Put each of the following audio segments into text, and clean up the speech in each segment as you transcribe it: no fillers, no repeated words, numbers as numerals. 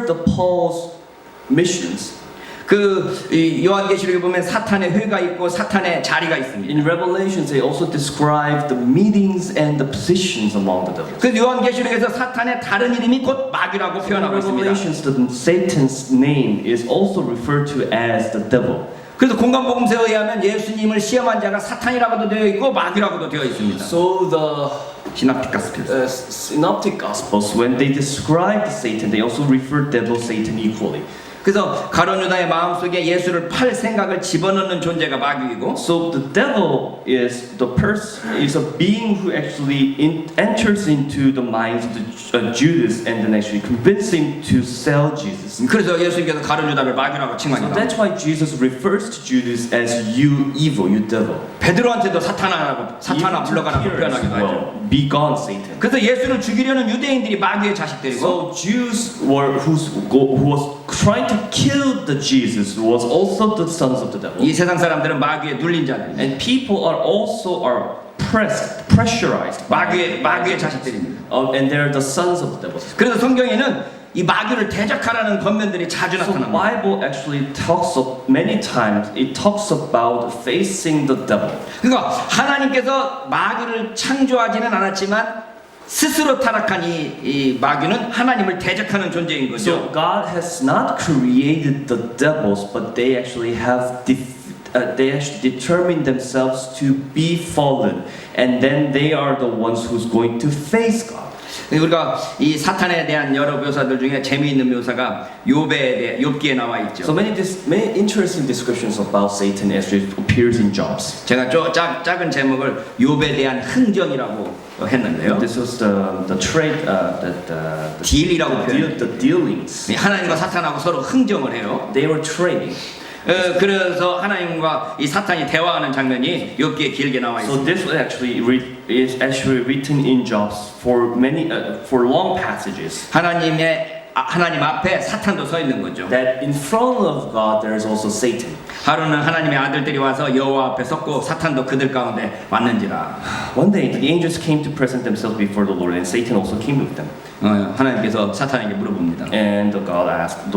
the Paul's missions. 이 요한계시록에 보면 사탄의 회가 있고 사탄의 자리가 있습니다. In Revelations, they also describe the meetings and the positions among the devils. 그 요한계시록에서 사탄의 다른 이름이 곧 마귀라고 In 표현하고 있습니다. Revelations, Satan's name is also referred to as the devil. 그래서 공간복음서에 의하면 예수님을 시험한 자가 사탄이라고도 되어 있고 마귀라고도 되어 있습니다. So the 시납틱 가스펠. Synoptic Gospels, when they describe Satan, they also refer devil Satan equally. 그래서 가룟 유다의 마음속에 예수를 팔 생각을 집어넣는 존재가 마귀이고, So the devil is is a being who actually enters into the minds of the Judas and then actually convinces him to sell Jesus. 그래서 예수님께서 가룟 유다를 마귀라고 So 칭하니까 that's why Jesus refers to Judas as you evil, you devil. 베드로한테도 사탄아 물러가라고 Peter as 표현하기도 하죠. well, be gone, Satan. 그래서 예수를 죽이려는 유대인들이 마귀의 자식들이고, So Jews who was trying to kill the Jesus was also the sons of the devil. 이 세상 사람들은 마귀에 눌린 자들, And people are pressurized 마귀의 자식들입니다. and they're the sons of the devil. 그래서 성경에는 이 마귀를 대적하라는 권면들이 자주 So the 나타납니다. Bible actually many times it talks about facing the devil. 그러니까 하나님께서 마귀를 창조하지는 않았지만 스스로 타락한 이 마귀는 하나님을 대적하는 존재인 거죠. So God has not created the devils, but they actually they actually determined themselves to be fallen, and then they are the ones who's going to face God. 우리가 이 사탄에 대한 여러 묘사들 중에 재미있는 묘사가 욥기에 나와 있죠. So many interesting descriptions about Satan actually appears in Jobs. 제가 작은 제목을 욥에 대한 흥정이라고 했는데요. This was the trade 딜이라고 표현. the dealings. 하나님과 사탄하고 서로 흥정을 해요. They were trading. 그래서 하나님과 이 사탄이 대화하는 장면이 욥기에 길게 나와 So 있습니다. this is actually written in Jobs for long passages. 하나님 앞에 사탄도 서 있는 거죠. That in front of God there is also Satan. 하루는 하나님의 아들들이 와서 여호와 앞에 섰고 사탄도 그들 가운데 왔는지라. One day the angels came to present themselves before the Lord, and Satan also came with them. 하나님께서 사탄에게 물어봅니다. And the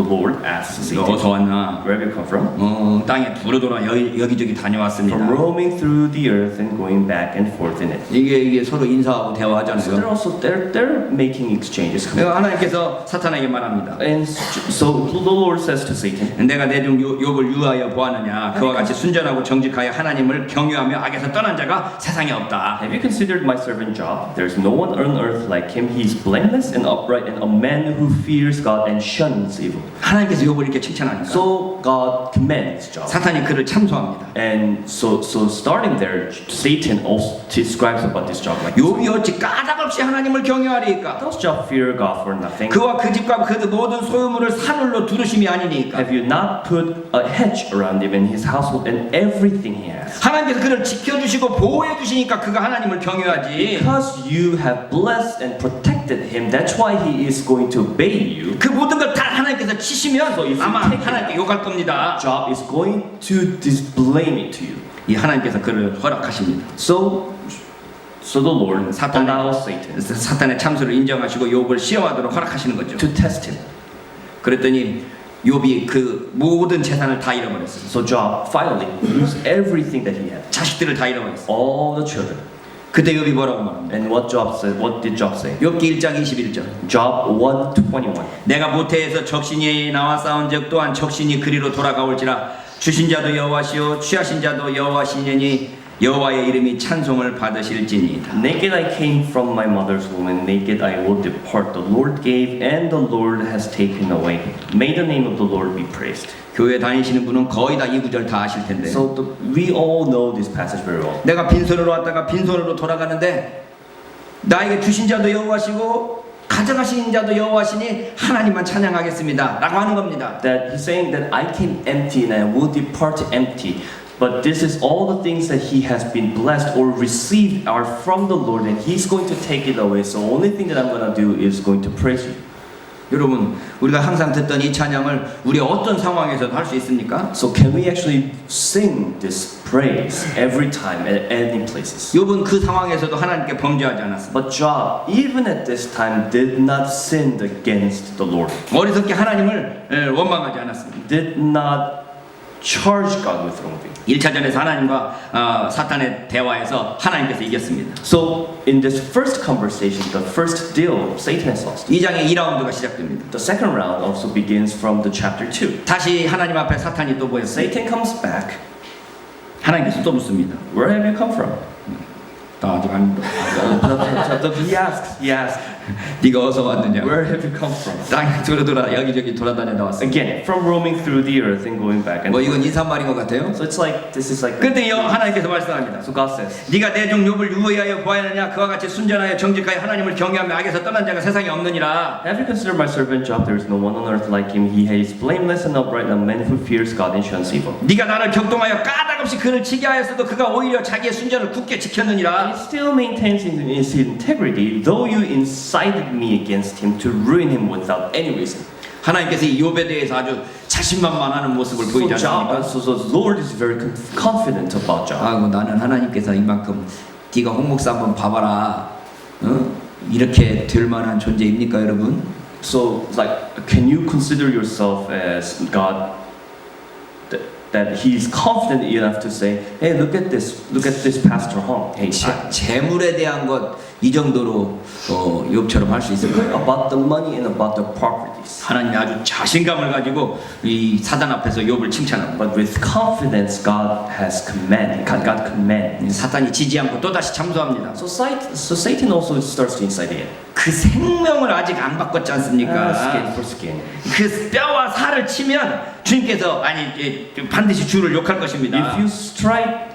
Lord asked 너 Satan, 어디서 왔나? "Where have you come from?" 땅에 부르돌아 여기저기 다녀왔습니다. From roaming through the earth and going back and forth in it. 이게 서로 인사하고 So 대화하잖아요. they're making exchanges. 그래서 하나님께서 사탄에게 말합니다. And so the Lord says to Satan, 내가 내 종 욥을 유하여 보았느냐? 그와 같이 순전하고 정직하여 하나님을 경유하며 악에서 떠난 자가 세상에 없다. "Have you considered my servant Job? There's no one on earth like him. He is blameless and upright and a man who fears God and shuns evil." 하나님께서 욥을 이렇게 칭찬하니까 So God commends Job. 사탄이 그를 참소합니다. And so starting there, Satan also describes about this Job like, 욥이 어찌 까닭없이 하나님을 경유하리이까? "Does Job fear God for nothing? 그와 그 집과 그 모든 소유물을 사늘로 두르심이 아니니까. Have you not put a hedge around him and his household and everything he has? 하나님께서 그를 지켜주시고 보호해 주시니까 그가 하나님을 경유하지. Because you have blessed and protected him, that's why he is going to obey you. 그 모든 걸 다 하나님께서 치시면 So if you 아마 take it 하나님께 욕할 겁니다. Job is going to blame it to you. 이 하나님께서 그를 허락하십니다. So the Lord 사탄의- allows Satan 사탄의 참수를 인정하시고 욥을 시험하도록 허락하시는 거죠. to test him. 그랬더니 욥이 그 모든 재산을 다 잃어버렸어요. So Job finally loses everything that he had, 자식들을 다 잃어버렸어요. all the children. 그때 욥이 뭐라고 말합니다. And what did Job say? 욥기 1장 21절. Job 1:21. 내가 모태에서 적신이 나와 싸운 적 또한 적신이 그리로 돌아가올지라 주신 자도 여호와시요 취하신 자도 여호와시니 여호와의 이름이 찬송을 받으실지니이다. Naked I came from my mother's womb, and naked I will depart. The Lord gave, and the Lord has taken away. May the name of the Lord be praised. 교회 다니시는 분은 거의 다 이 구절 다 아실 텐데. So we all know this passage very well. 내가 빈손으로 왔다가 빈손으로 돌아가는데 나에게 주신 자도 여호와시고 가져가신 자도 여호와시니 하나님만 찬양하겠습니다 라고 하는 겁니다. That he's saying that I came empty and I will depart empty. But this is all the things that he has been blessed or received are from the Lord, and he's going to take it away. So only thing that I'm going to do is going to praise you. 여러분, 우리가 항상 듣던 이 찬양을 우리 어떤 상황에서도 할 수 있습니까? So can we actually sing this praise every time at any places? 욥은 그 상황에서도 하나님께 범죄하지 않았습니다. But Job, even at this time, did not sin against the Lord. 어리석게 하나님을 원망하지 않았습니다. Did not charge God with wrongdoing. 1차전에서 하나님과 사탄의 대화에서 하나님께서 이겼습니다. So in this first conversation, the first deal, Satan has lost. 2장의 2라운드가 시작됩니다. The second round also begins from the chapter 2. 다시 하나님 앞에 사탄이 또 보였어요. Satan comes back. 하나님께서 또 묻습니다. Where have you come from? 나 아직 안 He asked, 네가 어디서 왔느냐? where have you come from? 땅 돌아 여기저기 돌아다녀 나왔어. Again, from roaming through the earth and going back. And 뭐 이건 인사말인 것 같아요. so it's like, this is like, 근데 하나님께서 말씀합니다. so God says, 네가 내 종 욥을 유의하여 보았느냐? 그와 같이 순전하여 정직하여 하나님을 경외하며 악에서 떠난 자가 세상에 없느니라. have you considered my servant Job? There is no one on earth like him. He is blameless and upright, a man who fears God and shuns evil. 네가 나를 격동하여 까닭없이 그를 치게 하였어도 그가 오히려 자기의 순전을 굳게 지켰느니라. He still maintains his integrity, though you incited me against him to ruin him without any reason. 하나님께서 이 욥에 대해서 아주 자신만만하는 모습을 So 보이지 않습니까? the Lord is very confident about Job. 아이고 나는 하나님께서 이만큼 네가 홍목사 한번 봐봐라. 이렇게 될 만한 존재입니까, 여러분? So like, can you consider yourself as God? That he is confident enough to say, hey, look at this Pastor Hong. Hey, 재물에 대한 것 이 정도로 욥처럼 할 수 있을까요? about the money and about the properties. 하나님이 아주 자신감을 가지고 이 사단 앞에서 욥을 칭찬합니다. But with confidence, God commands. 사탄이 지지 않고 또 다시 참소합니다. So Satan also starts to incite him. 그 생명을 아직 안 바꿨지 않습니까? Skin for skin. 그 뼈와 살을 치면 주님께서 반드시 주를 욕할 것입니다. If you strike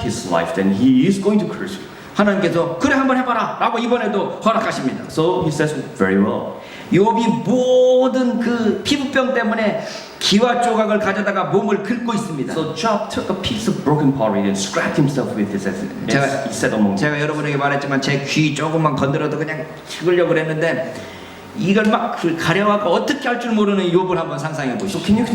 his life, then he is going to curse you. 하나님께서 그래 한번 해봐라라고 이번에도 허락하십니다. So he says, very well. 욥이 모든 그 피부병 때문에 기와 조각을 가져다가 몸을 긁고 있습니다. So Job took a piece of broken pottery and scratched himself with it, as he said among them. 제가 여러분에게 말했지만 제 귀 조금만 건드려도 그냥 죽으려고 그랬는데 이걸 막 가려갖고 어떻게 할 줄 모르는 욥을 한번 상상해 So 보시죠. can you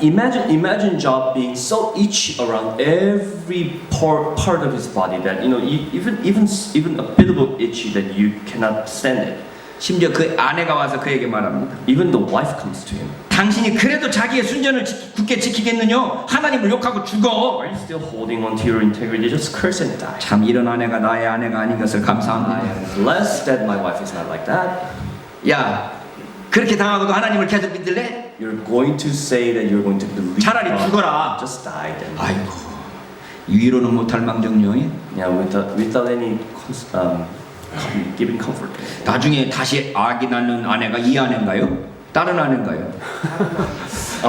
imagine Job being so itchy around every part of his body that even a bit of itchy that you cannot stand it. 심지어 그 아내가 와서 그에게 말합니다. Even the wife comes to him. 당신이 그래도 자기의 순전을 굳게 지키겠느냐? 하나님을 욕하고 죽어. Are you still holding on to your integrity? Just curse and die. 참 이런 아내가 나의 아내가 아닌 것을 I 감사합니다. am blessed that my wife is not like that. 야, 그렇게 당하고도 하나님을 계속 믿을래? You're going to say that you're going to believe 차라리 God. 죽어라. Just die then. 아이고, 위로는 못할 망정요. Yeah, without any giving comfort. 나중에 다시 악이 낳는 아내가 이 아내인가요? 다른 아내인가요?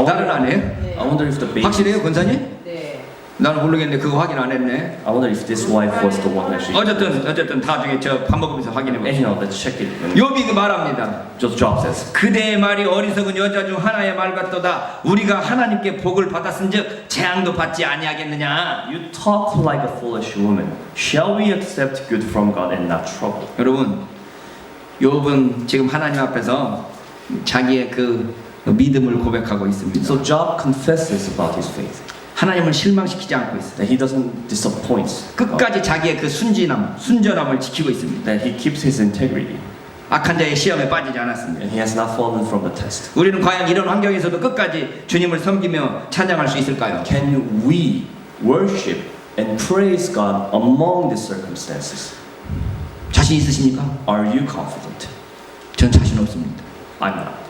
다른 아내요? I wonder if the baby. 확실해요, 권사님? 네. 나는 모르겠는데 그거 확인 안 했네. I wonder if this wife was the one that she. 어쨌든 나중에 저 밥 먹으면서 확인해 봅시다. Anyhow, let's check it. 욥이 그 말합니다. Just Job says. 그대의 말이 어리석은 여자 중 하나의 말 같도다. 우리가 하나님께 복을 받았은즉 재앙도 받지 아니하겠느냐. You talk like a foolish woman. Shall we accept good from God and not trouble? 여러분, 욥은 지금 하나님 앞에서 자기의 그 믿음을 고백하고 있습니다. So Job confesses about his faith. 하나님을 실망시키지 않고 있어요. That he doesn't disappoint God. 끝까지 자기의 그 순전함을 지키고 있습니다. That he keeps his integrity. 악한 자의 시험에 빠지지 않았습니다. And he has not fallen from the test. 우리는 과연 이런 환경에서도 끝까지 주님을 섬기며 찬양할 수 있을까요? Can we worship and praise God among these circumstances? 자신 있으십니까? Are you confident? 전 자신 없습니다. I'm not.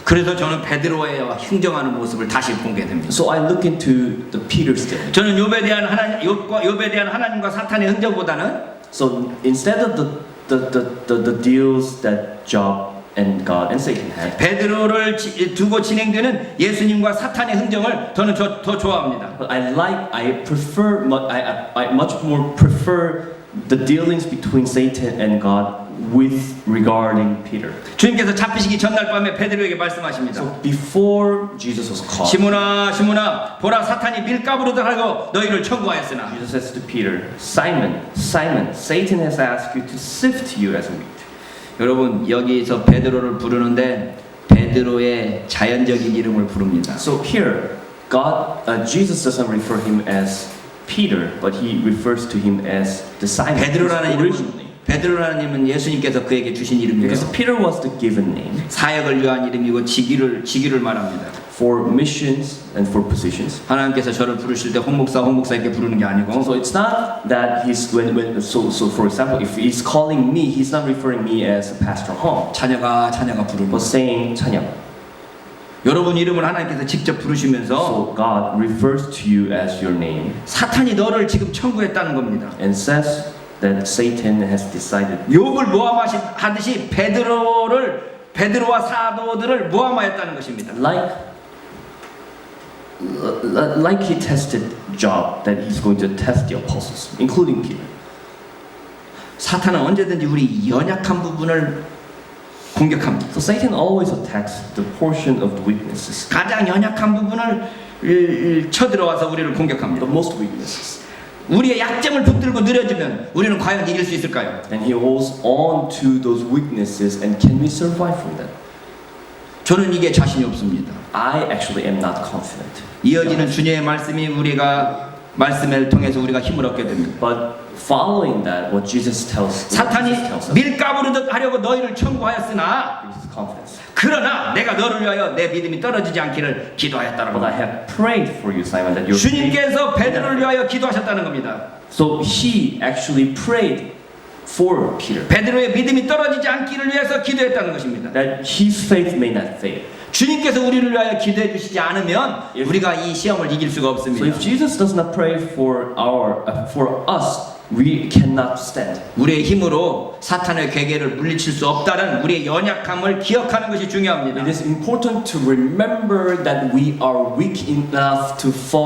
그래서 저는 베드로의 흥정하는 모습을 다시 보게 됩니다. So I look into the Peter's story. 저는 욥에 대한 하나님과 사탄의 흥정보다는 So instead of the deals that Job and God and Satan had, 베드로를 두고 진행되는 예수님과 사탄의 흥정을 저는 더 좋아합니다. but I much more prefer the dealings between Satan and God with regarding Peter. 주님께서 잡히시기 전날 밤에 베드로에게 말씀하십니다. So before Jesus was caught, 시몬아 시몬아 보라 사탄이 밀가부르듯 하고 너희를 청구하였으나 Jesus says to Peter, Simon, Simon, Satan has asked you to sift you as wheat. 여러분 여기서 베드로를 부르는데 베드로의 자연적인 이름을 부릅니다. So here, Jesus doesn't refer him as Peter, but he refers to him as the Simon. 베드로라는 his original 이름은 name. 베드로라는 이름은 예수님께서 그에게 주신 이름이에요. Because Peter was the given name 사역을 위한 이름이고 직위를 말합니다. for missions and for positions. 하나님께서 저를 부르실 때 홍목사 이렇게 부르는 게 아니고 So it's not that he's so for example, if he's calling me, he's not referring me as Pastor Hong, 자녀가 부르는 but saying 찬양. 여러분 이름을 하나님께서 직접 부르시면서 So God refers to you as your name 사탄이 너를 지금 청구했다는 겁니다. and says that Satan has decided. 욥을 모함하듯이 베드로와 사도들을 모함하였다는 것입니다. Like he tested Job, that he's going to test the apostles, including Peter. 사탄은 언제든지 우리 연약한 부분을 공격합니다. So Satan always attacks the portion of the weaknesses, 가장 연약한 부분을 쳐들어와서 우리를 공격합니다. the most weaknesses. 우리의 약점을 붙들고 느려지면 우리는 과연 이길 수 있을까요? And he holds on to those weaknesses, and can we survive from that? 저는 이게 자신이 없습니다. I actually am not confident. 이어지는 주님의 말씀이 말씀을 통해서 우리가 힘을 얻게 됩니다. But following that, what Jesus tells 사탄이 us 밀가부르듯 하려고 너희를 청구하였으나 gives us confidence. 그러나 내가 너를 위하여 내 믿음이 떨어지지 않기를 기도하였다라고. But I have prayed for you, Simon, that your faith. 주님께서 베드로를 위하여 기도하셨다는 겁니다. So he actually prayed for Peter, 베드로의 믿음이 떨어지지 않기를 위해서 기도했다는 것입니다. that his faith may not fail. 주님께서 우리를 위하여 기도해 주시지 않으면 우리가 이 시험을 이길 수가 So 없습니다. if Jesus does not pray for us, we cannot stand. 우리의 힘으로 사탄의 괴계를 물리칠 수 없다는 우리의 연약함을 기억하는 것이 중요합니다. It is important to remember that we are weak enough to fall